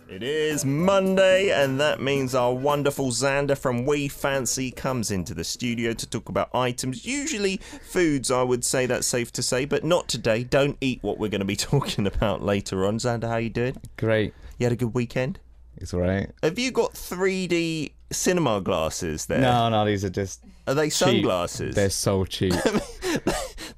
It is Monday, and that means our wonderful Xander from We Fancy comes into the studio to talk about items, usually foods, I would say that's safe to say, but not today. Don't eat what we're going to be talking about later on. Xander, how you doing? Great. You had a good weekend? It's all right. Have you got 3D cinema glasses there? No, these are just Are they cheap. sunglasses? They're so cheap.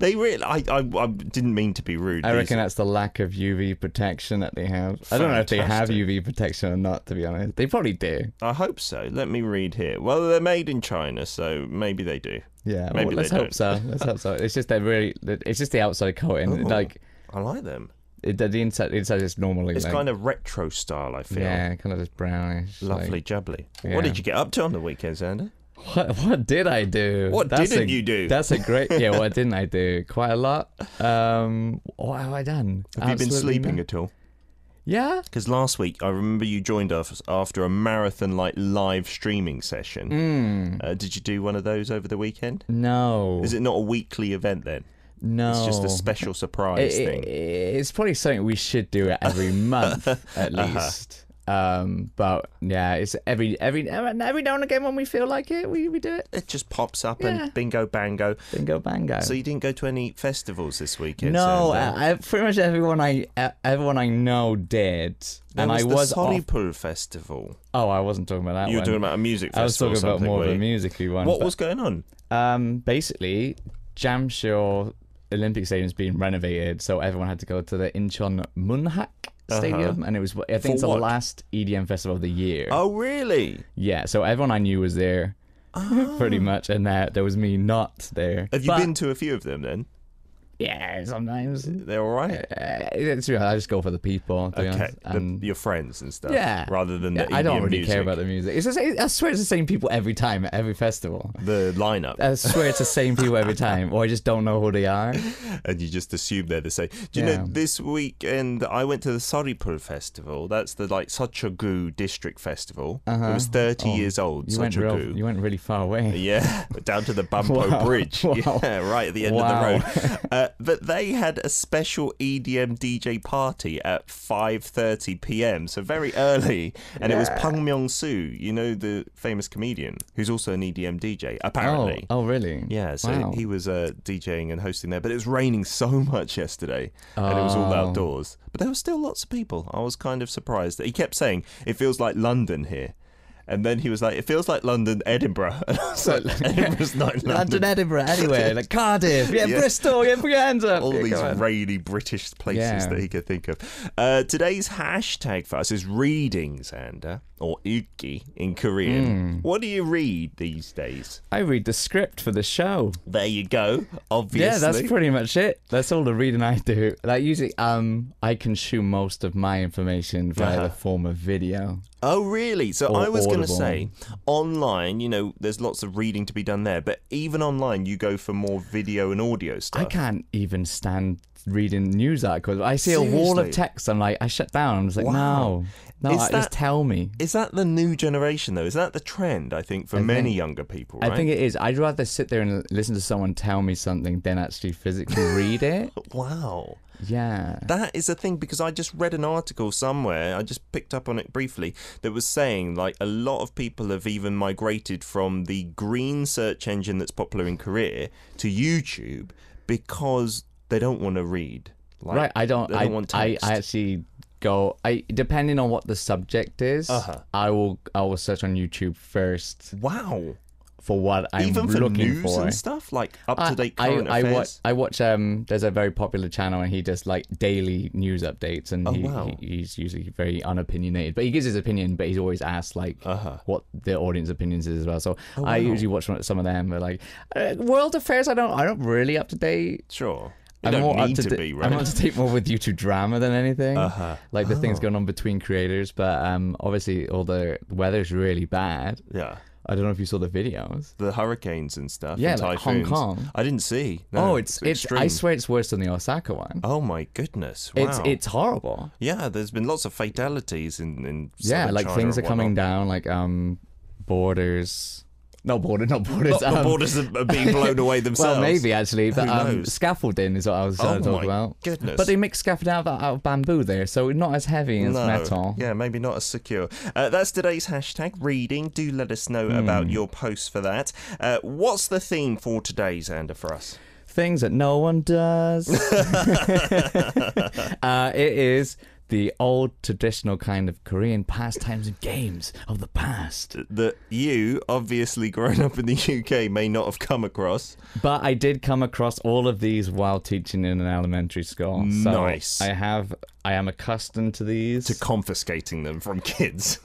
They really... I didn't mean to be rude. I reckon that's the lack of UV protection that they have. I don't know if they have UV protection or not, to be honest. They probably do. I hope so. Let me read here. Well, they're made in China, so maybe they do. Yeah, maybe well, let's hope so. Let's hope so. It's just it's just the outside coating. Ooh, like, I like them. The inside is normally... It's like, kind of retro style, I feel. yeah, kind of just brownish. Lovely like, jubbly. yeah. What did you get up to on the weekend, Xander? What did I do? What didn't you do? That's a great... Yeah, what didn't I do? Quite a lot. What have I done? Have you been sleeping at all? Yeah. Because last week, I remember you joined us after a marathon, like, live streaming session. Did you do one of those over the weekend? No. Is it not a weekly event then? No. It's just a special surprise thing. It's probably something we should do it every month, at least. But yeah, it's every now and again when we feel like it, we do it. It just pops up and bingo bango. Bingo bango. So you didn't go to any festivals this weekend? No, pretty much everyone I know did. There was the Solipur festival. Oh, I wasn't talking about that. You were talking about a music festival. I was talking about more of a music-y one. What was going on? Basically, Jamshore Olympic Stadium's being renovated, so everyone had to go to the Incheon Munhak Stadium, and it was, I think, it's the last EDM festival of the year. Oh, really? Yeah, so everyone I knew was there, pretty much, and there was me not there. Have you been to a few of them then? Yeah, sometimes. They're all right? I just go for the people, to be honest. Your friends and stuff. Yeah. Rather than the EDM I don't really music. care about the music. I swear it's the same people every time at every festival. The lineup. I swear it's the same people every time, or I just don't know who they are. And you just assume they're the same. Do you know, this weekend I went to the Soripur festival. That's the Seocheogu district festival. It was 30 years old, Seocheogu. You went really far away. Yeah, down to the Bampo Bridge. Wow. Yeah, right at the end of the road. But they had a special EDM DJ party at 5:30 p.m, so very early, and it was Pang Myung-soo, you know, the famous comedian who's also an EDM DJ, apparently. Oh, really? Yeah, so he was DJing and hosting there, but it was raining so much yesterday, and it was all outdoors. But there were still lots of people. I was kind of surprised. He kept saying, it feels like London here. And then he was like, it feels like London, Edinburgh. And I was like, Edinburgh's not London. London, Edinburgh, anywhere. Like Cardiff, Bristol, put your hands up. All these rainy British places that he could think of. Today's hashtag for us is reading, Xander, or 읽기 in Korean. What do you read these days? I read the script for the show. There you go, obviously. Yeah, that's pretty much it. That's all the reading I do. Like usually, I consume most of my information via the form of video. Oh, really? So or I was going to Audible. say, online, you know, there's lots of reading to be done there, but even online, you go for more video and audio stuff. I can't even stand reading news articles. I see a wall of text, I'm like, I shut down. I'm just like, no, just tell me. Is that the new generation, though? Is that the trend, I think, for many younger people, right? I think it is. I'd rather sit there and listen to someone tell me something than actually physically read it. Wow. Yeah. That is a thing, because I just read an article somewhere, I just picked up on it briefly, that was saying, like, a lot of people have even migrated from the green search engine that's popular in Korea to YouTube because they don't want to read. Like, right, I don't want text. I actually go, depending on what the subject is, I will search on YouTube first. Wow. For what I'm even for looking news for. And stuff, like up-to-date current affairs. I watch there's a very popular channel, and he does like daily news updates, and he's usually very unopinionated, but he gives his opinion, but he's always asked like what the audience opinions is as well. So I usually watch some of them, but like world affairs, I don't really up to date. Sure. I'm more up to be, right? I'm up to date more with YouTube drama than anything. Like the things going on between creators, but obviously all the weather's really bad. Yeah. I don't know if you saw the videos. The hurricanes and stuff. Yeah, and like typhoons. Hong Kong. I didn't see. No, it's I swear it's worse than the Osaka one. Oh my goodness! Wow. It's horrible. Yeah, there's been lots of fatalities in like China things are coming whatnot. down, like borders. Not borders. Not the borders are being blown away themselves. Well, maybe actually, but Who knows? scaffolding is what I was trying to talk about. Goodness. But they make scaffolding out of bamboo there, so not as heavy as metal. Yeah, maybe not as secure. That's today's hashtag reading. Do let us know about your posts for that. What's the theme for today, Xander, for us? Things that no one does. It is the old traditional kind of Korean pastimes and games of the past. That you, obviously growing up in the UK, may not have come across. But I did come across all of these while teaching in an elementary school. So nice. I am accustomed to these. To confiscating them from kids.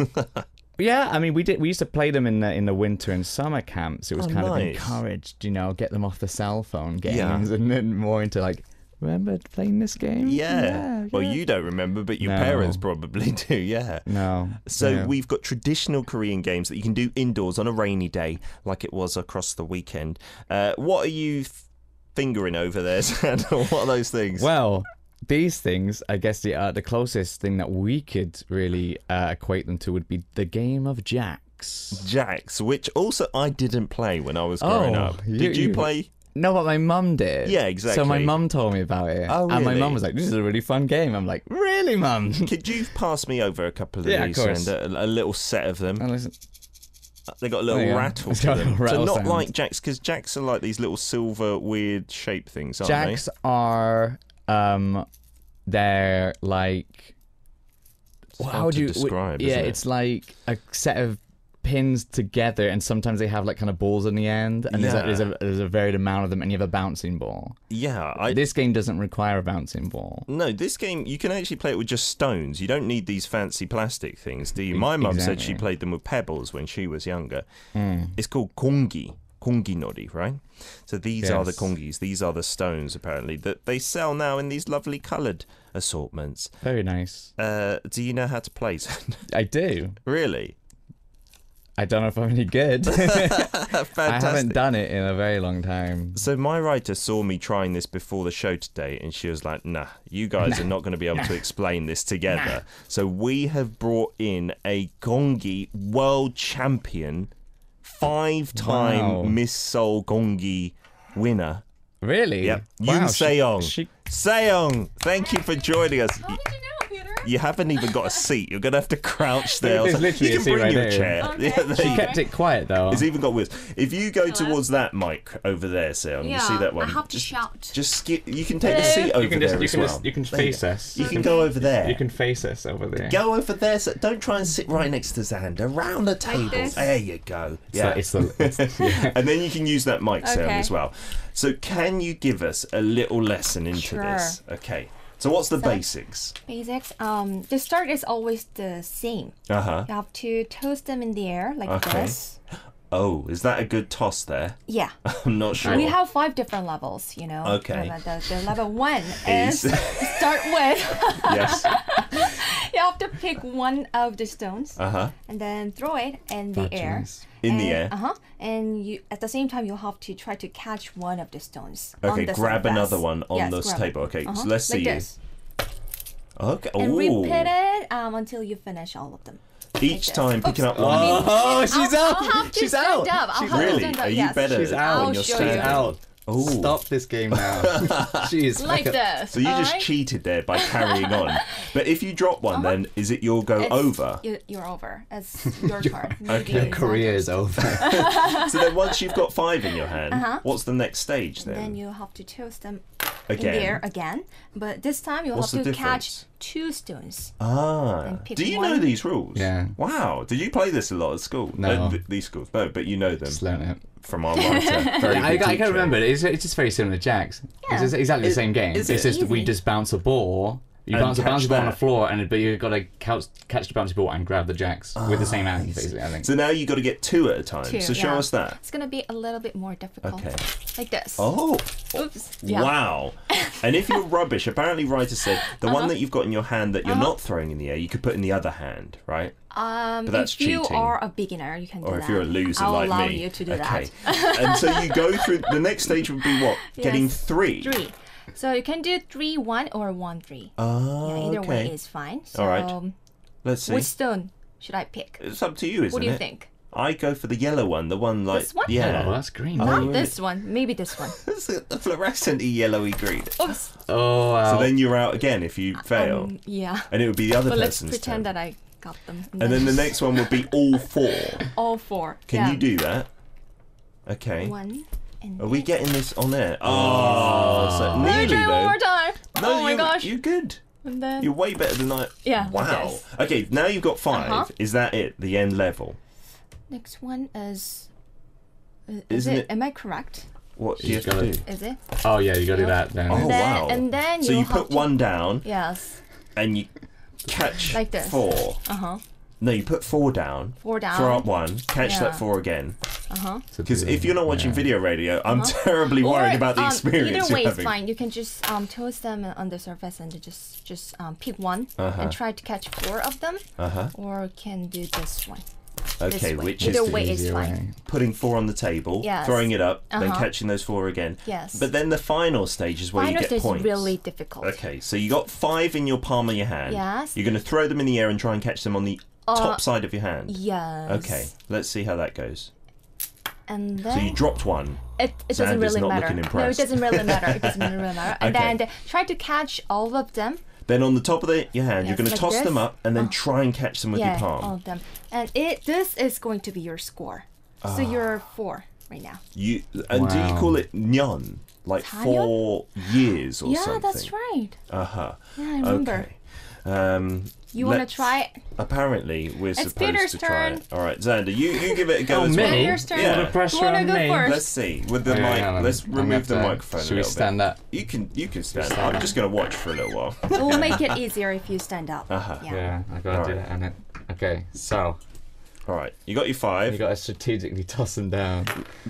Yeah, I mean, we used to play them in the winter and summer camps. It was kind of encouraged, get them off the cell phone games and then more into like, remember playing this game? Yeah. Well, you don't remember, but your parents probably do, yeah. No. So we've got traditional Korean games that you can do indoors on a rainy day, like it was across the weekend. What are you fingering over there, Sandra? What are those things? Well, these things, I guess the closest thing that we could really equate them to would be the game of jacks. Jacks, which also I didn't play when I was growing up. Did you play? No, but my mum did. Yeah, exactly. So my mum told me about it. Oh, really? And my mum was like, this is a really fun game. I'm like, really, mum? Could you pass me over a couple of these and a little set of them? Listen. They got a little rattle to them. So not like jacks, because jacks are like these little silver weird shape things, aren't jacks they? Are they're like, how would you describe? Yeah, it's like a set of pins together, and sometimes they have like kind of balls in the end, and there's a varied amount of them, and you have a bouncing ball. Yeah, this game doesn't require a bouncing ball. No, this game you can actually play it with just stones. You don't need these fancy plastic things, do you? My mum said she played them with pebbles when she was younger. It's called kongi nori, right? So these are the kongis. These are the stones, apparently, that they sell now in these lovely coloured assortments. Very nice. Do you know how to play? I do. Really? I don't know if I'm any good. Fantastic. I haven't done it in a very long time. So my writer saw me trying this before the show today, and she was like, nah, you guys are not going to be able to explain this together. So we have brought in a gongi world champion, 5-time Miss Seoul gongi winner. Really? Yep. Yoon Seong. Seong, thank you for joining us. How did you know, Peter? You haven't even got a seat. You're going to have to crouch there. There's literally you a can bring seat your right chair. Okay. Yeah, She kept it quiet, though. It's even got wheels. If you go towards that mic over there, Seong, you see that one? I have to shout. Just skip. You can take the seat over there as well. You can face us. You can go over there. You can face us over there. Go over there. So don't try and sit right next to Xander. Round the table. this? There you go. Yeah. And then you can use that mic sound Okay. as well. So can you give us a little lesson into this? Okay. So what's the basics? Basics. The start is always the same. Uh-huh. You have to toast them in the air like this. Oh, is that a good toss there? Yeah. I'm not sure. We have 5 different levels, Okay. The level 1 is start with. Yes. You have to pick one of the stones Uh-huh. and then throw it in the air. In the air. Uh-huh. And you, at the same time, you'll have to try to catch one of the stones. Okay, on the grab surface. another one on Yes, this grab table. it. Okay, Uh-huh. so let's see like you. this. Okay. And Ooh. repeat it until you finish all of them. Each this. time picking up Oops. one. Oh, she's I'll out. have to She's stand out. Up. I'll have to Really? stand up. Are you Yes. better She's out. when you're I'll show standing? you. out. Ooh. Stop this game now. She's Like this. So you just alright? cheated there by carrying on. But if you drop one, then is it your go over? You're over. It's your turn. Okay. Your career is over. So then once you've got 5 in your hand, what's the next stage then? Then you have to toast them Again. in the air again. But this time you'll What's have the to catch difference? 2 stones. Ah. And pick Do you one. know these rules? Yeah. Wow. Did you play this a lot at school? No. These schools? No, but you know them Just learn it. from our writer. Very I good can't teacher. remember. It's just very similar to Jacks. Yeah. It's exactly the same game. is It's it? just that we Easy. just bounce a ball. You And bounce a catch bouncy ball on the that. floor, but you've got to catch the bouncy ball and grab the Jacks with the same hand, basically, I think. So now you've got to get 2 at a time. 2, so show yeah. us that. It's going to be a little bit more difficult. Okay. Like this. Oh. Oops. Yeah. Wow. And if you're rubbish, apparently writer said the one that you've got in your hand that you're not throwing in the air, you could put in the other hand, right? But that's if you cheating. are a beginner, you can do that. Or if you're a loser I'll like allow me. you to do okay. that. And so you go through, the next stage would be what? Getting Yes. 3. 3. So you can do 3-1 or 1-3. Oh, Either okay. way is fine. So All right. Let's see. which stone should I pick? It's up to you, isn't it? What do you think? I go for the yellow one, the one like This one? yeah. Oh, that's green. Not really? this one. Maybe this one. It's a fluorescent yellowy green. Oops. Oh, wow. So then you're out again if you fail, Yeah. and it would be the other But let's person's pretend turn. that I got them. And then the next one would be all 4. all 4. Can you do that? Okay. 1 and Are we getting this on air? Oh, so Let me nearly try one though. more time. No, oh my gosh. You're good. And then You're way better than I. Yeah, Wow. yes. Okay, now you've got 5. Uh-huh. Is that it? The end level? next one is Isn't it? it- Am I correct? What do you You've have to gotta- do? Is it? Oh, yeah, you got to do that then. Oh, And then, wow. And then So you have put to- 1 down Yes. and you catch Like this. 4. Uh huh. No, you put 4 down. 4 down. Throw up 1. Catch Yeah. that 4 again. Uh huh. Because if you're not watching Yeah. video radio, I'm terribly worried about the experience Either you're way, it's having. fine. You can just toast them on the surface and just pick one and try to catch 4 of them, or can do this one. Okay, this way. which Either is way is easier fine. way. putting 4 on the table, Yes. throwing it up, then Uh-huh. catching those 4 again. Yes. But then the final stage is where Final you get stage points. is really difficult. Okay, so you got 5 in your palm of your hand. Yes. You're going to throw them in the air and try and catch them on the top side of your hand. Yes. Okay, let's see how that goes. And then So you dropped 1. it doesn't Xander's really not matter. looking No, it impressed. doesn't really matter. It doesn't really matter. And Okay. then try to catch all of them. Then on the top of your hand, you're Yes, going to like toss this. them up and then try and catch them with your Yeah, palm. all of them. And this is going to be your score. So you're 4 right now. Do you Wow. call it nyon? Like 4 years or Yeah, something? that's right. Uh-huh. Yeah, I remember. Okay. You want to let's- try it? Apparently, we're It's supposed Peter's to try turn. it. All right, Xander, you give it a go Oh, as me? well. Peter's turn. Yeah. Put the pressure Who wanna on go me. first? Let's see with the Okay, mic. hang on. Let's I'm remove the gonna have to- microphone. Should a we little stand bit. up? You can stand stand up. I'm up? just going to watch for a little while. We'll make it easier if you stand up. Uh-huh. Yeah, I got to do Alright. that. And it. Okay, so All right, you got your 5. you got to strategically toss them down.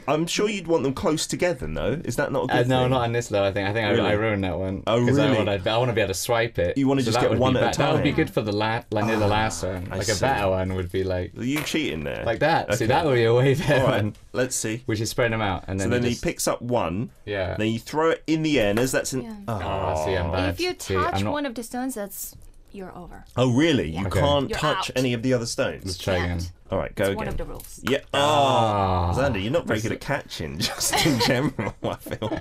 I'm sure you'd want them close together, no? Is that not a good No, thing? not on this though. I think Really? I ruined that one. Oh, 'Cause really? I want to be able to swipe it. You wanna just that get would one be at a That would be time. good for the near the last one. I Like a see. better one would be like Are you cheating there? that. See, Okay. that would be a way better All right, one. let's see. We should spread them out and So then. then he just, picks up 1. Yeah. Then you throw it in the air, and as that's an. Yeah. Oh, see, I'm bad. If you See, touch I'm not- one of the stones, you're over. Oh, really? You Okay. can't You're touch out. any of the other Let's stones. try again. Can't. All right, go It's again. one of the rules. Yeah. Oh, Ah. Xander, you're not very good at catching, just in general, I feel.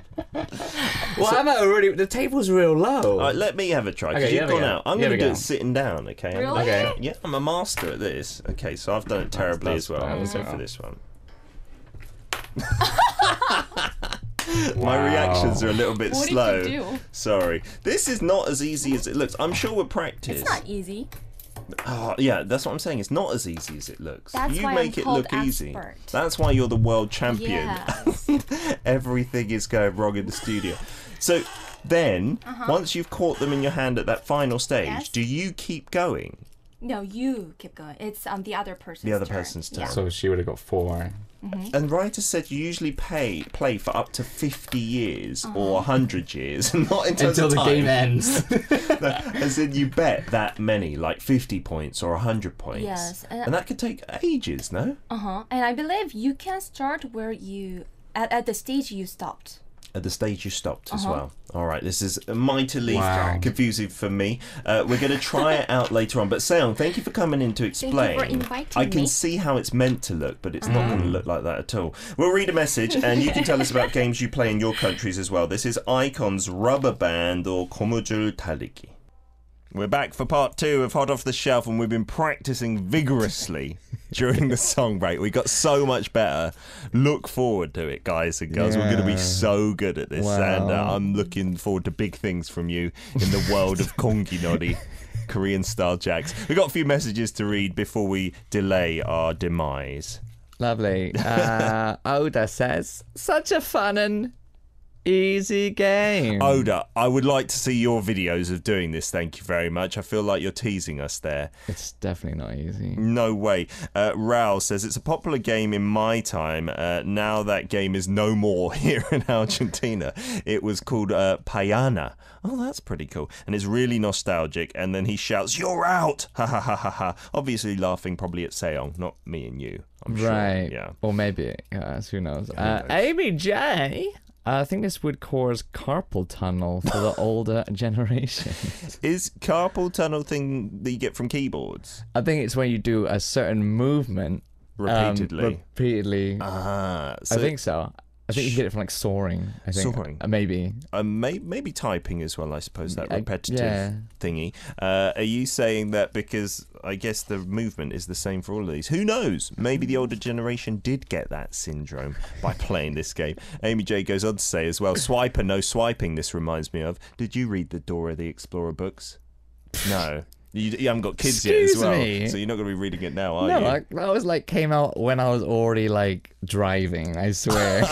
Well, I'm at already. The table's real low. All right, let me have a try, because Okay, you've here we gone go. out. I'm Here going to we do go. it sitting down, okay? I'm Really? Okay. Yeah, I'm a master at this. Okay, so I've done it terribly that's as well. bad Let's go as for well. this one. My reactions are a little bit What did slow. you do? Sorry. This is not as easy as it looks. I'm sure with practice. It's not easy. Oh, yeah, that's what I'm saying. It's not as easy as it looks. That's you why make I'm it called look easy. expert. That's why you're the world champion. Yes. Everything is going wrong in the studio. So then, once you've caught them in your hand at that final stage, Yes. do you keep going? No, you keep going. It's the other person's The other turn. person's turn. Yeah. So she would have got 4. And writer said you usually play for up to 50 years or 100 years, not in terms Until of the time. game ends. As in you bet that many, like 50 points or 100 points. Yes, And that could take ages, no? And I believe you can start where you at the stage you stopped. At the stage you stopped as well. All right, this is mightily Wow. confusing for me. We're going to try it out later on. But Seong, thank you for coming in to explain. for inviting I can me. see how it's meant to look, but it's not going to look like that at all. We'll read a message, and you can tell us about games you play in your countries as well. This is Icon's Rubber Band or 고무줄 달리기. We're back for part 2 of Hot Off the Shelf, and we've been practicing vigorously during the song break. We got so much better. Look forward to it, guys and girls. We're going to be Yeah. so good at this, Wow. and I'm looking forward to big things from you in the world of kongi nori, Korean style jacks. We got a few messages to read before we delay our demise. Lovely. Oda says, such a fun and easy game. Oda, I would like to see your videos of doing this. Thank you very much. I feel like you're teasing us there. It's definitely not easy. No way. Raul says it's a popular game in my time. Now that game is no more here in Argentina. It was called Payana. Oh, that's pretty cool. And it's really nostalgic. And then he shouts, "You're out!" Ha ha ha ha ha. Obviously laughing probably at Seong, not me and you. I'm sure. Right. Yeah. Or maybe, who knows. knows? Amy J. I think this would cause carpal tunnel for the older generation. Is carpal tunnel thing that you get from keyboards? I think it's when you do a certain movement Repeatedly. I think so. I think you can get it from like soaring. I think soaring, maybe. Maybe typing as well. I suppose that repetitive thingy. Are you saying that because I guess the movement is the same for all of these? Who knows? Maybe the older generation did get that syndrome by playing this game. Amy J goes on to say as well, swiper, no swiping. This reminds me of. Did you read the Dora the Explorer books? No. You haven't got kids yet as well, so you're not going to be reading it now, are you? No, that was like came out when I was already like driving, I swear.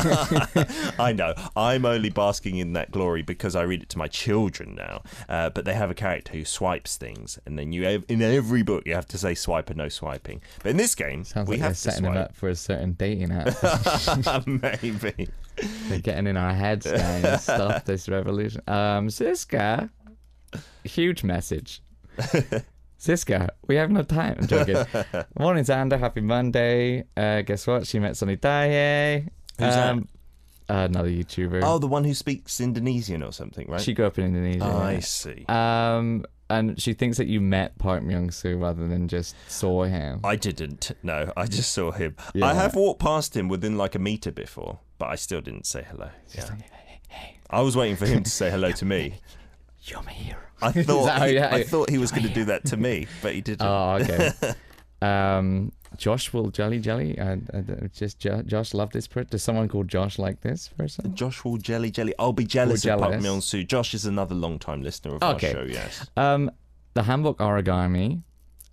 I know. I'm only basking in that glory because I read it to my children now. But they have a character who swipes things, and then in every book you have to say swipe or no swiping. But in this game, we have to setting them up for a certain dating app. Maybe. They're getting in our heads, guys. Stop this revolution. Siska, huge message. Siska, we have no time. I'm joking. Morning, Xander. Happy Monday. Guess what? She met Sonny Taye. Who's that? Another YouTuber. Oh, the one who speaks Indonesian or something, right? She grew up in Indonesia. Oh, I see. And she thinks that you met Park Myung-soo rather than just saw him. I didn't. No, I just saw him. Yeah. I have walked past him within like a meter before, but I still didn't say hello. Yeah. Like, hey. I was waiting for him to say hello to me. You're my hero. I thought he was going to do that to me, but he didn't. Oh, okay. Josh will jelly. Josh love this person. Does someone called Josh like this person? Josh will jelly. I'll be jealous of Park Myung-soo. Josh is another long-time listener of our show. Yes. The Handbook Origami.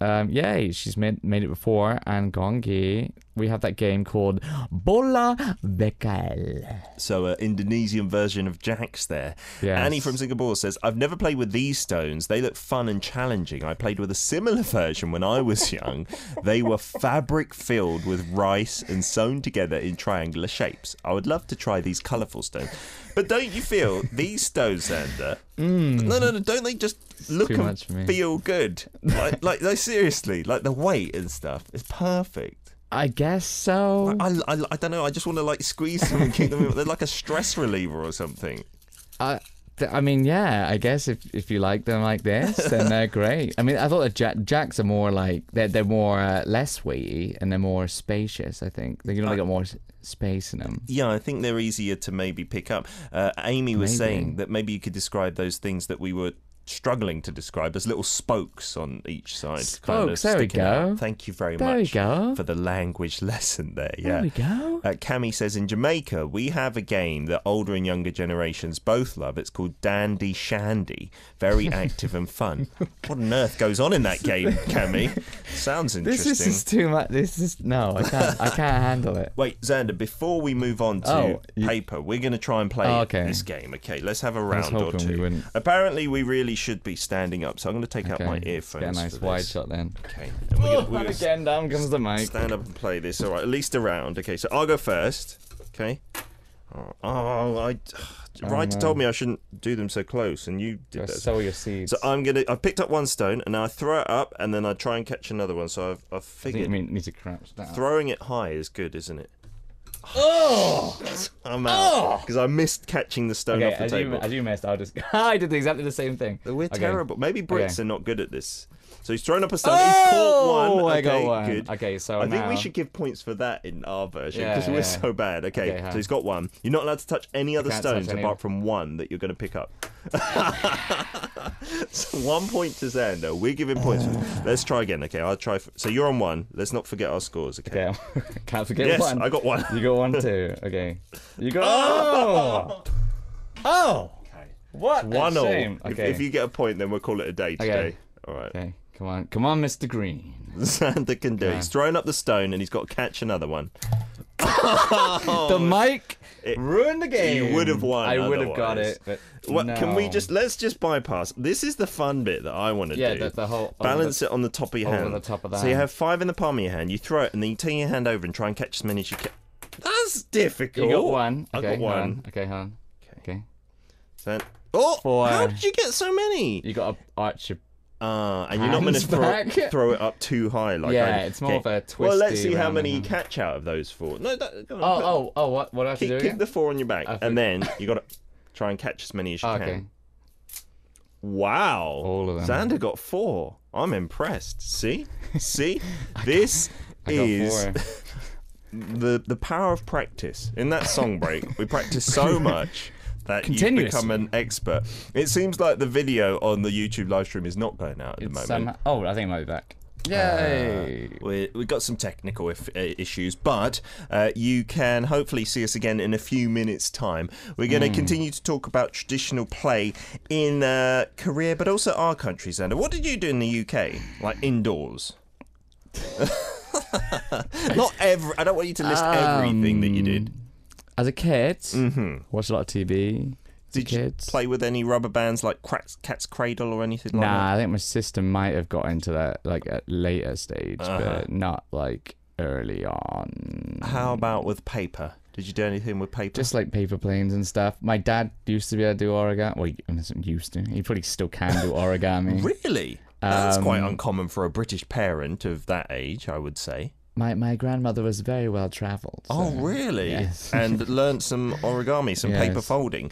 Yay, she's made it before. And Gongi, we have that game called Bola Bekal. So an Indonesian version of Jack's there. Yes. Annie from Singapore says, I've never played with these stones. They look fun and challenging. I played with a similar version when I was young. They were fabric filled with rice and sewn together in triangular shapes. I would love to try these colourful stones. But don't you feel these stones, Xander? No, don't they just look and feel good? Like seriously, like the weight and stuff is perfect. I guess so. I don't know. I just want to like squeeze them and keep them. They're like a stress reliever or something. I mean, yeah. I guess if you like them like this, then they're great. I mean, I thought that Jacks are more like they're more less weighty and they're more spacious. I think they got more space in them. Yeah, I think they're easier to maybe pick up. Amy was saying that maybe you could describe those things that we were struggling to describe as little spokes on each side. Spokes, there we go. Out. Thank you very much for the language lesson there. Yeah. There we go. Cami says, in Jamaica, we have a game that older and younger generations both love. It's called Dandy Shandy. Very active and fun. What on earth goes on in that game, Cami? Sounds interesting. This is too much. No, I can't handle it. Wait, Xander, before we move on to paper, we're going to try and play this game, okay? Let's have a round or two. Apparently, we really should be standing up, so I'm going to take out my earphones. Get a nice wide shot then. Okay. And again, down comes the mic. Stand up and play this. All right, at least a round. Okay, so I'll go first. Okay. Ryder told me I shouldn't do them so close, and you did that. Sow your seeds. So I've picked up one stone, and now I throw it up, and then I try and catch another one. So I've figured. I think you need to crouch down. Throwing it high is good, isn't it? Oh! I'm out because I missed catching the stone off the table. As you missed, I did exactly the same thing. We're terrible. Maybe Brits are not good at this. So he's thrown up a stone. He's caught one. I got one. Good. Okay, so I think we should give points for that in our version because we're so bad. Okay, so he's got one. You're not allowed to touch any other stones apart from one that you're going to pick up. So 1 point to Xander. We're giving points. Let's try again. Okay, I'll try. So you're on one. Let's not forget our scores. Okay. Can't forget one. Yes, I got one. You got one too. Okay. You got. Oh. Okay. What? 1-1. Okay. If you get a point, then we'll call it a day today. Okay. All right. Okay. Come on, Mr. Green. Xander can do it. He's thrown up the stone and he's got to catch another one. The mic ruined the game. You would have won. I would have got it, but no. Can we let's just bypass. This is the fun bit that I want to do. Yeah, the whole balance it on the top of your hand. On the top of that. So you have 5 in the palm of your hand. You throw it and then you turn your hand over and try and catch as many as you can. That's difficult. You got one. I got one. Okay, hold on. Okay. 4. How did you get so many? You got to arch your. And you're not going to throw it up too high. It's more of a twisty. Well, let's see how many you catch out of those 4. No, go on, what do I have to do? Keep the 4 on your back, and then you got to try and catch as many as you can. Okay. Wow. All of them. Xander got 4. I'm impressed. See? This is the power of practice. In that song break, we practice so much that you've become an expert. It seems like the video on the YouTube live stream is not going out at the moment. I think it might be back. Yay! We've got some technical issues, but you can hopefully see us again in a few minutes' time. We're going to continue to talk about traditional play in Korea, but also our country, Xander. What did you do in the UK? Like indoors? I don't want you to list everything that you did. As a kid, watched a lot of TV. Did you play with any rubber bands like Cat's Cradle or anything like that? Nah, I think my sister might have got into that like at later stage, but not like early on. How about with paper? Did you do anything with paper? Just like paper planes and stuff. My dad used to be able to do origami. Well, he wasn't used to. He probably still can do origami. Really? That's quite uncommon for a British parent of that age, I would say. My grandmother was very well travelled. So, oh, really? Yes. And learnt some origami, some paper folding.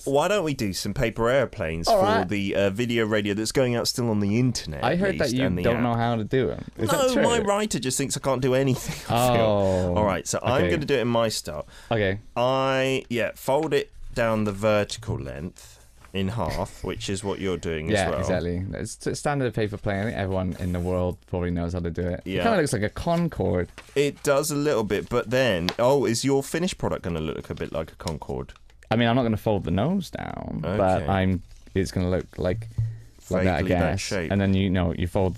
Why don't we do some paper airplanes for the video radio that's going out still on the internet? I heard that you don't know how to do them. Is that true? My writer just thinks I can't do anything. All right, so I'm going to do it in my style. Okay. Fold it down the vertical length in half, which is what you're doing as well. Yeah, exactly. It's standard paper plane. I think everyone in the world probably knows how to do it. Yeah. It kind of looks like a Concorde. It does a little bit, but then, is your finished product going to look a bit like a Concorde? I mean, I'm not going to fold the nose down, but it's going to look like that, I guess. That shape. And then you fold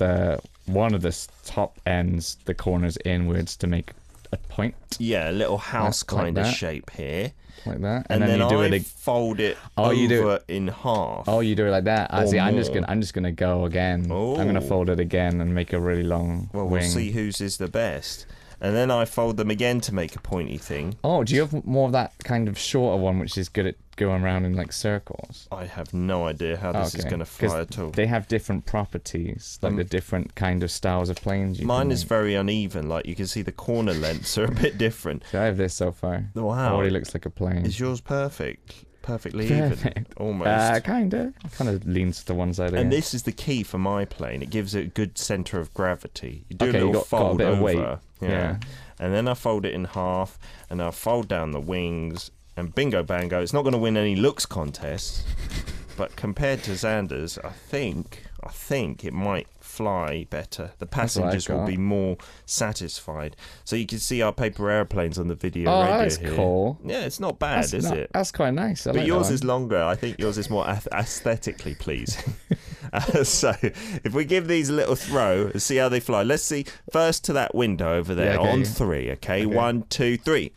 one of the top ends, the corners inwards to make a point. Yeah, a little house kind of shape here. Like that, and then you do it. Fold it over in half. Oh, you do it like that. I'm just gonna go again. Oh. I'm gonna fold it again and make a really long wing. We'll see whose is the best. And then I fold them again to make a pointy thing. Oh, do you have more of that kind of shorter one, which is good at going around in like circles? I have no idea how this is going to fly at all. They have different properties, like the different kind of styles of planes. Mine is very uneven. Like you can see the corner lengths are a bit different. So I have this so far. Wow. It already looks like a plane. Is yours perfect? Perfectly even? Almost. Kind of leans to one side. And this is the key for my plane. It gives it a good centre of gravity. You do a little fold got a bit over. of weight. Yeah. And then I fold it in half, and I fold down the wings, and bingo bango. It's not going to win any looks contests, but compared to Xander's, I think it might fly better. The passengers will be more satisfied. So you can see our paper airplanes on the video radio that's here. Cool. Yeah, it's not bad, is it? That's quite nice. But yours is longer. I think yours is more aesthetically pleasing. So if we give these a little throw and see how they fly. Let's see. First to that window over there on 3, okay? 1, 2, 3.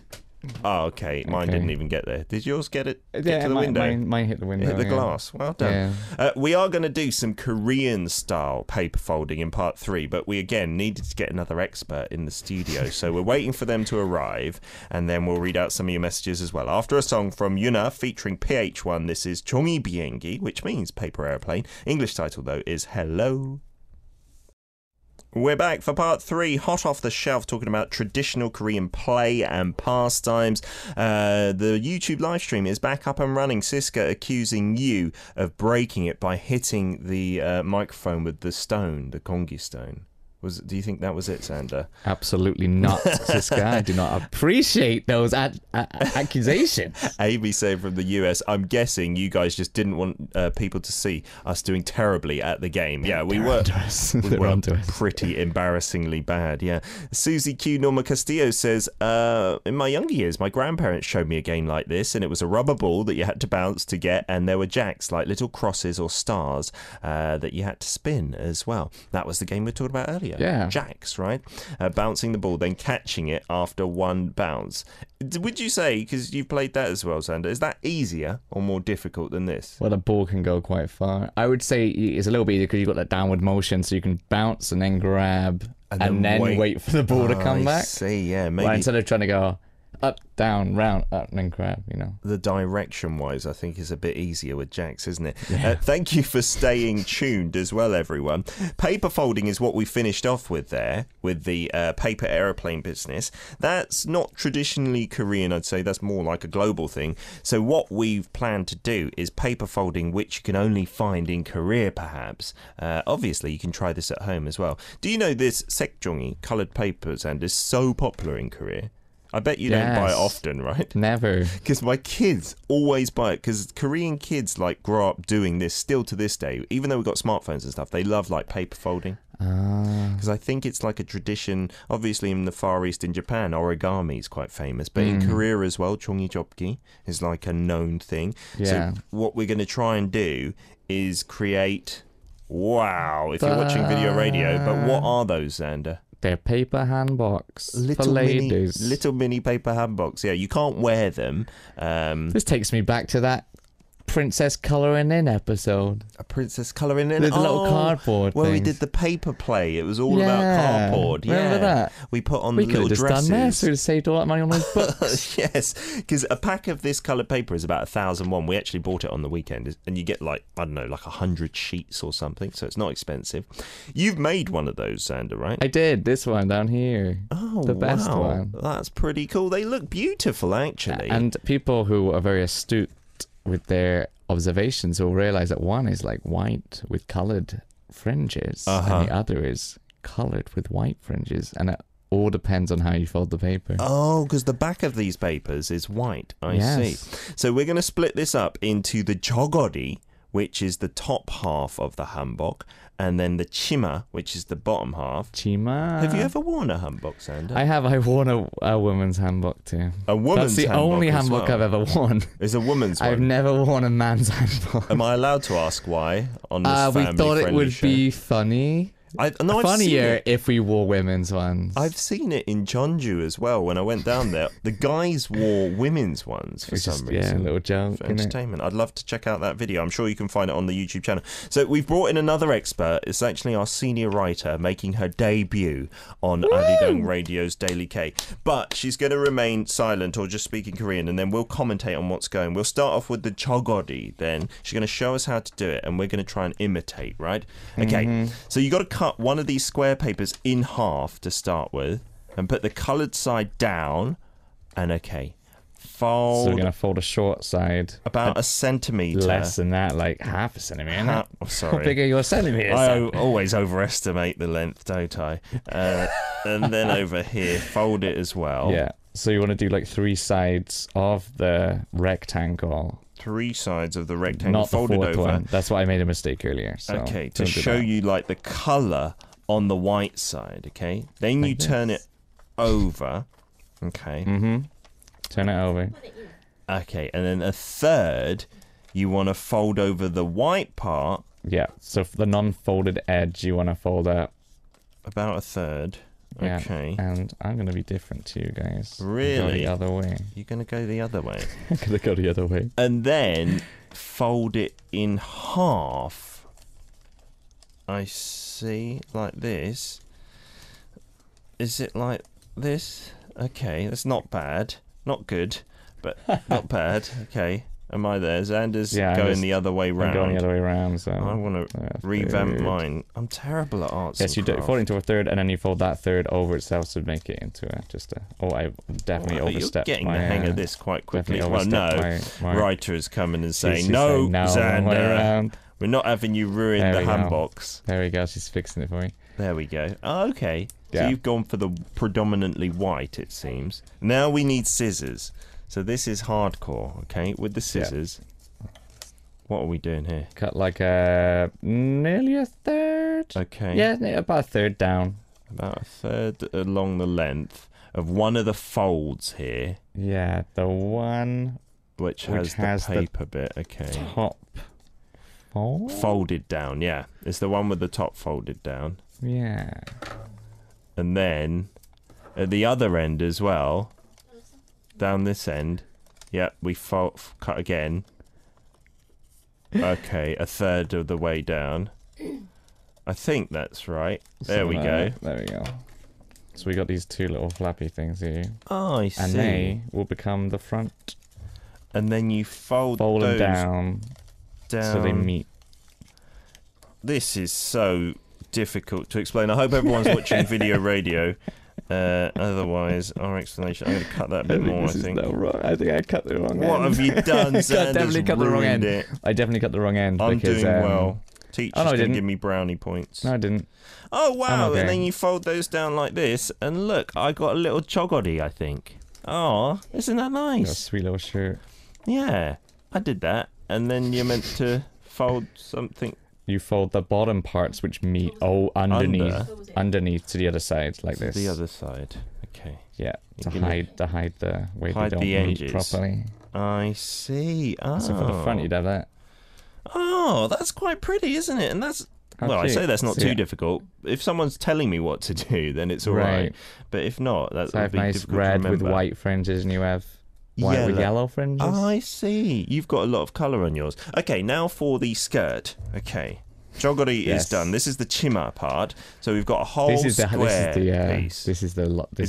Oh, okay. Mine didn't even get there. Did yours get to the window? Mine hit the window. Hit the glass. Well done. Yeah. We are going to do some Korean-style paper folding in part 3, but we, again, needed to get another expert in the studio. So we're waiting for them to arrive, and then we'll read out some of your messages as well. After a song from Yuna featuring PH1, this is 종이 비행기, which means paper airplane. English title, though, is Hello. We're back for part 3, hot off the shelf, talking about traditional Korean play and pastimes. The YouTube live stream is back up and running. Siska accusing you of breaking it by hitting the microphone with the stone, the kongi stone. Do you think that was it, Xander? Absolutely not, Siska. I do not appreciate those accusations. Amy saying from the US, I'm guessing you guys just didn't want people to see us doing terribly at the game. Yeah, we were pretty embarrassingly bad, yeah. Susie Q. Norma Castillo says, in my younger years, my grandparents showed me a game like this, and it was a rubber ball that you had to bounce to get, and there were jacks, like little crosses or stars, that you had to spin as well. That was the game we were talking about earlier. Yeah. Jacks, right? Bouncing the ball, then catching it after one bounce. Would you say, because you've played that as well, Xander, is that easier or more difficult than this? Well, the ball can go quite far. I would say it's a little bit easier because you've got that downward motion, so you can bounce and then grab and then wait for the ball to come back. I see, yeah. Maybe. Well, instead of trying to go up, down, round, up, and then grab, you know. The direction-wise, I think, is a bit easier with jacks, isn't it? Yeah. Thank you for staying tuned as well, everyone. Paper folding is what we finished off with there, with the paper aeroplane business. That's not traditionally Korean, I'd say. That's more like a global thing. So what we've planned to do is paper folding, which you can only find in Korea, perhaps. Obviously, you can try this at home as well. Do you know this sekjongi, coloured papers, and is so popular in Korea? I bet you don't buy it often, right? Never. Because my kids always buy it, because Korean kids like grow up doing this still to this day. Even though we've got smartphones and stuff, they love like paper folding. Because I think it's like a tradition, obviously in the Far East in Japan, origami is quite famous. But in Korea as well, 종이접기 is like a known thing. Yeah. So what we're going to try and do is create, wow, if you're watching video radio, but what are those, Xander? They're paper handbox for ladies. Little mini paper handbox. Yeah, you can't wear them. This takes me back to that princess colouring in episode. A princess colouring in? The little cardboard Well, things. we did the paper play. It was all about cardboard. Remember that? We put on we little dresses. We could have just done this. We would have saved all that money on those books. Yes, because a pack of this coloured paper is about 1,000 won. We actually bought it on the weekend, and you get like, I don't know, like 100 sheets or something, so it's not expensive. You've made one of those, Xander, right? I did. This one down here. Oh, the best one. That's pretty cool. They look beautiful, actually. And people who are very astute with their observations will realize that one is like white with coloured fringes and the other is coloured with white fringes, and it all depends on how you fold the paper. Oh, because the back of these papers is white. I see. So we're going to split this up into the jogori, which is the top half of the hanbok, and then the chima, which is the bottom half. Chima. Have you ever worn a hanbok, Xander? I have. I worn a woman's hanbok too. A woman's hanbok? That's the only hanbok I've ever worn. Is a woman's one? I've never worn a man's hanbok. Am I allowed to ask why on this family-friendly show? We thought it would show? be funny. Funnier if we wore women's ones. I've seen it in Jeonju as well when I went down there. The guys wore women's ones for some reason. Yeah, a little joke. For entertainment. I'd love to check out that video. I'm sure you can find it on the YouTube channel. So we've brought in another expert. It's actually our senior writer making her debut on Arirang Radio's Daily K. But she's going to remain silent or just speak in Korean, and then we'll commentate on what's going. We'll start off with the jogori then. She's going to show us how to do it, and we're going to try and imitate, right? Okay, so you got to cut one of these square papers in half to start with and put the coloured side down, and fold. So we're going to fold a short side. About a centimetre. Less than that, like half a centimetre. Sorry. How big are your centimetres? I always overestimate the length, don't I? And then over here, fold it as well. Yeah. So you want to do like 3 sides of the rectangle. 3 sides of the rectangle, not the folded fourth over. one. That's why I made a mistake earlier. So okay, to show you like the colour on the white side. Okay, then you turn it over. Okay. Turn it over. Okay, and then a third, you want to fold over the white part. Yeah. So for the non-folded edge, you want to fold out about a third. Yeah, okay. And I'm going to be different to you guys. Really? Go the other way. You're going to go the other way? I'm going to go the other way. And then fold it in half. I see. Like this. Is it like this? Okay, that's not bad. Not good, but not bad. Okay. Am I there? Xander's going the other way round. I'm going the other way round, so I want to revamp mine. I'm terrible at arts. Yes, you do. Fold it into a third, and then you fold that third over itself to make it into I definitely overstepped. You're getting the hang of this quite quickly. Well, no, my writer is coming and saying, no, Xander, we're not having you ruin the handbox. There we go. She's fixing it for me. There we go. Oh, okay. So you've gone for the predominantly white, it seems. Now we need scissors. So this is hardcore, okay? With the scissors. What are we doing here? Cut like nearly a third. Okay. Yeah, about a third down. About a third along the length of one of the folds here. Yeah, the one which has the paper bit. Okay. Top fold? Folded down, yeah. It's the one with the top folded down. Yeah. And then at the other end as well. Down this end, we cut again. Okay, a third of the way down. I think that's right. There we go. There we go. So we got these two little flappy things here. Oh, I see. And they will become the front. And then you fold them those down so they meet. This is so difficult to explain. I hope everyone's watching video radio. Otherwise, our explanation. I'm going to cut that a bit more. I think. I think I cut the wrong end. What have you done, Xander? I definitely cut the wrong end. I definitely cut the wrong end. I'm because, doing well. Teachers didn't give me brownie points. No, I didn't. Oh wow! Okay. And then you fold those down like this, and look, I got a little chogody. I think. Oh, isn't that nice? Got a sweet little shirt. Yeah, I did that, and then you're meant to fold something. You fold the bottom parts which meet underneath to the other side like this. The other side. Okay. Yeah. To hide the way they don't meet properly. I see. Oh. So for the front you'd have that. Oh, that's quite pretty, isn't it? And that's I say that's not too difficult. If someone's telling me what to do, then it's all right. But if not, that's so I have nice red with white fringes, and you have white with yellow fringes. Oh, I see. You've got a lot of colour on yours. Okay, now for the skirt. Okay. Joggery is done. This is the chima part. So we've got a whole square piece. Is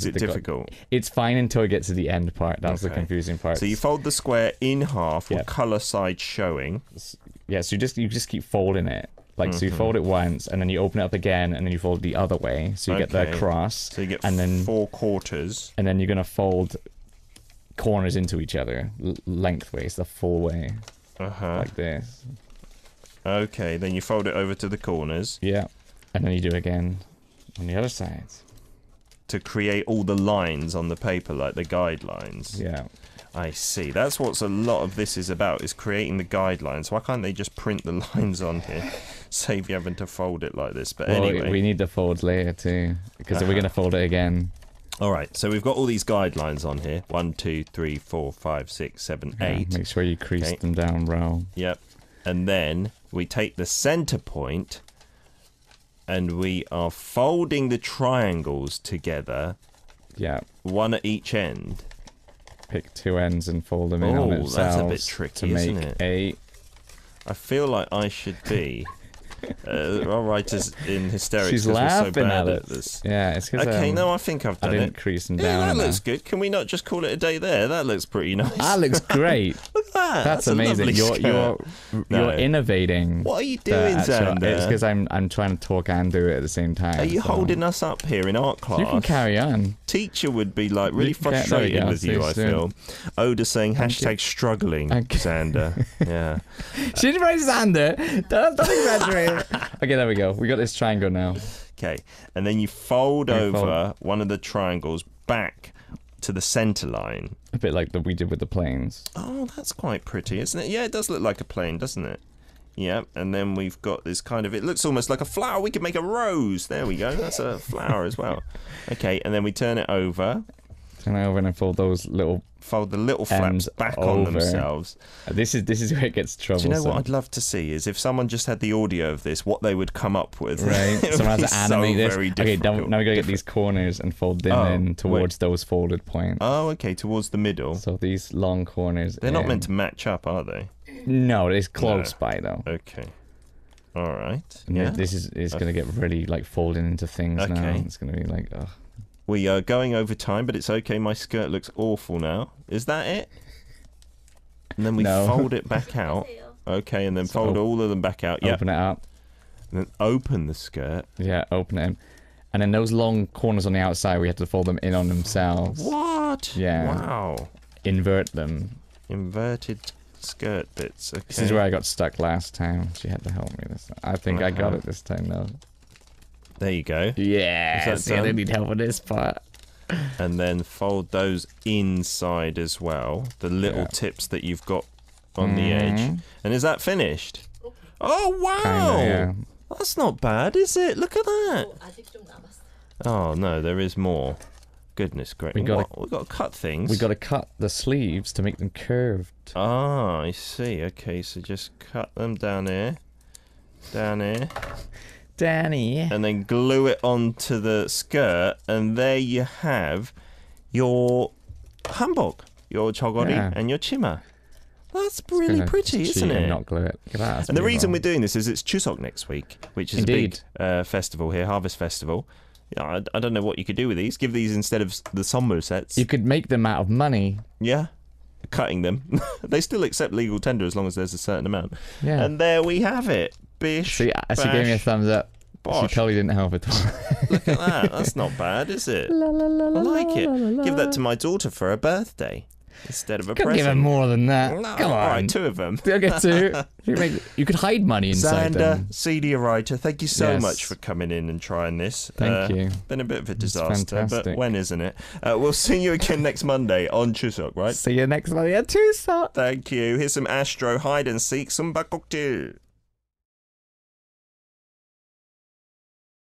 it difficult? It's fine until it gets to the end part. That's the confusing part. So you fold the square in half with colour side showing. Yeah, so you just keep folding it. Like, so you fold it once, and then you open it up again, and then you fold the other way. So you get the cross. So you get and then 4 quarters. And then you're going to fold corners into each other, lengthways, the full way. Like this. Okay, then you fold it over to the corners. Yeah. And then you do it again on the other side. To create all the lines on the paper, like the guidelines. Yeah. I see. That's what a lot of this is about, is creating the guidelines. Why can't they just print the lines on here? Save you having to fold it like this. But anyway. We need the folds later too, because we're going to fold it again. All right, so we've got all these guidelines on here. 1, 2, 3, 4, 5, 6, 7, 8. Make sure you crease them down, row. Yep. And then we take the center point and we are folding the triangles together. Yeah. One at each end. Pick 2 ends and fold them in on themselves. That's a bit tricky, isn't it? 8. I feel like I should be. Our writers in hysterics. She's laughing so bad at this. Yeah, it's because I think I've done it. I didn't crease them down. That looks good. Can we not just call it a day there? That looks pretty nice. That looks great. Look at that. That's amazing. You're innovating. What are you doing, Xander? It's because I'm trying to talk and do it at the same time. Are you holding us up here in art class? You can carry on. Teacher would be like really frustrated with you, I feel. Oda saying #struggling, Xander. Yeah. She didn't write Xander. Don't exaggerate. Okay, there we go. We got this triangle now. Okay, and then you fold over one of the triangles back to the center line. A bit like we did with the planes. Oh, that's quite pretty, isn't it? Yeah, it does look like a plane, doesn't it? Yeah, and then we've got this kind of... It looks almost like a flower. We could make a rose. There we go. That's a flower as well. Okay, and then we turn it over. Turn it over and then fold those little... Fold the little flaps back on themselves. This is where it gets troublesome. Do you know what I'd love to see is if someone just had the audio of this, what they would come up with. Right. Someone has to animate this. Okay, now we gotta get these corners and fold them in towards those folded points. Oh, okay, towards the middle. So these long corners. They're not meant to match up, are they? No, it's close by though. Okay. All right. Yeah. This is gonna get really like folding into things now. It's gonna be like, ugh. We are going over time, but it's okay. My skirt looks awful now. Is that it? And then we fold it back out. Okay, and then fold all of them back out. Open it up. And then open the skirt. Yeah, open it. And then those long corners on the outside, we have to fold them in on themselves. What? Yeah. Wow. Invert them. Inverted skirt bits. Okay. This is where I got stuck last time. She had to help me this time. I think I got it this time, though. There you go. Yeah, see, I don't need help with this part. And then fold those inside as well. The little tips that you've got on the edge. And is that finished? Oh, wow! Kinda, that's not bad, is it? Look at that. Oh, no, there is more. Goodness gracious. We've got to cut things. We've got to cut the sleeves to make them curved. Ah, I see. Okay, so just cut them down here. Down here. Danny. And then glue it onto the skirt, and there you have your hanbok, your chogori, and your chima. That's really pretty, isn't it? Not glue it. Look at that. And the reason we're doing this is it's Chuseok next week, which is a big festival here, Harvest Festival. Yeah, I don't know what you could do with these. Give these instead of the 선물 sets. You could make them out of money. Yeah. Cutting them. They still accept legal tender as long as there's a certain amount. Yeah. And there we have it. Bish. See, she gave me a thumbs up. Bosh. She totally didn't help at all. Look at that. That's not bad, is it? I like it. Give that to my daughter for her birthday. Instead of a present. Give her more than that. No, Come on. All right, 2 of them. You'll get 2. You could hide money inside them. Xander, CD writer, thank you so much for coming in and trying this. Thank you. Been a bit of a disaster, but when isn't it? We'll see you again next Monday on Chuseok, right? See you next Monday at Chuseok. Thank you. Here's some Astro hide and seek, some bakoktu.